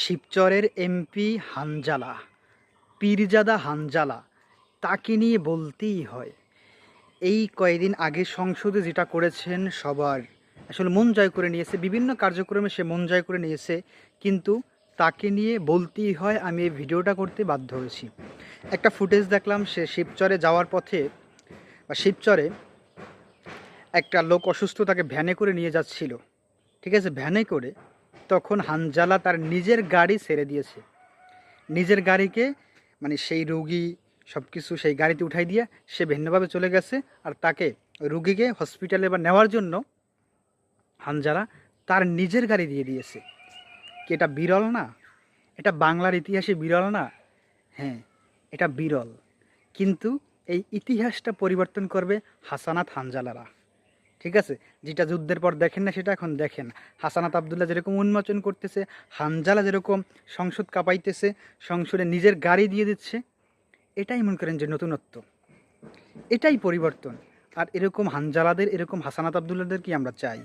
শিবচরের MP Hanzala, Pirzada Hanzala, তাকে নিয়ে বলতেই হয়। এই কয়েকদিন আগে সংসদে যেটা করেছেন সবার আসলে মন জয় করে নিয়েছে, বিভিন্ন কার্যক্রমে সে মন জয় করে নিয়েছে, কিন্তু তাকে নিয়ে বলতেই হয়। আমি এই ভিডিওটা করতে বাধ্য হয়েছি। একটা ফুটেজ দেখলাম, সে শিবচরে যাওয়ার পথে বা শিবচরে একটা লোক অসুস্থ, তাকে ভ্যানে করে নিয়ে যাচ্ছিল, ঠিক আছে, ভ্যানে করে। তখন হানজালা তার নিজের গাড়ি ছেড়ে দিয়েছে, নিজের গাড়িকে, মানে সেই রুগী সব কিছু সেই গাড়িতে উঠাই দিয়ে সে ভিন্নভাবে চলে গেছে। আর তাকে রুগীকে হসপিটালে বা নেওয়ার জন্য হানজালা তার নিজের গাড়ি দিয়ে দিয়েছে। কি এটা বিরল না? এটা বাংলার ইতিহাসে বিরল না? হ্যাঁ, এটা বিরল। কিন্তু এই ইতিহাসটা পরিবর্তন করবে হাসানাত হানজালারা, ঠিক আছে? যেটা যুদ্ধের পর দেখেন না, সেটা এখন দেখেন। হাসানাত আবদুল্লাহ যেরকম উন্মোচন করতেছে, হানজালা যেরকম সংসদ কাঁপাইতেছে, সংসদে নিজের গাড়ি দিয়ে দিচ্ছে, এটাই মনে করেন যে নতুনত্ব, এটাই পরিবর্তন। আর এরকম হানজালাদের, এরকম হাসানাত আবদুল্লাহদের কি আমরা চাই?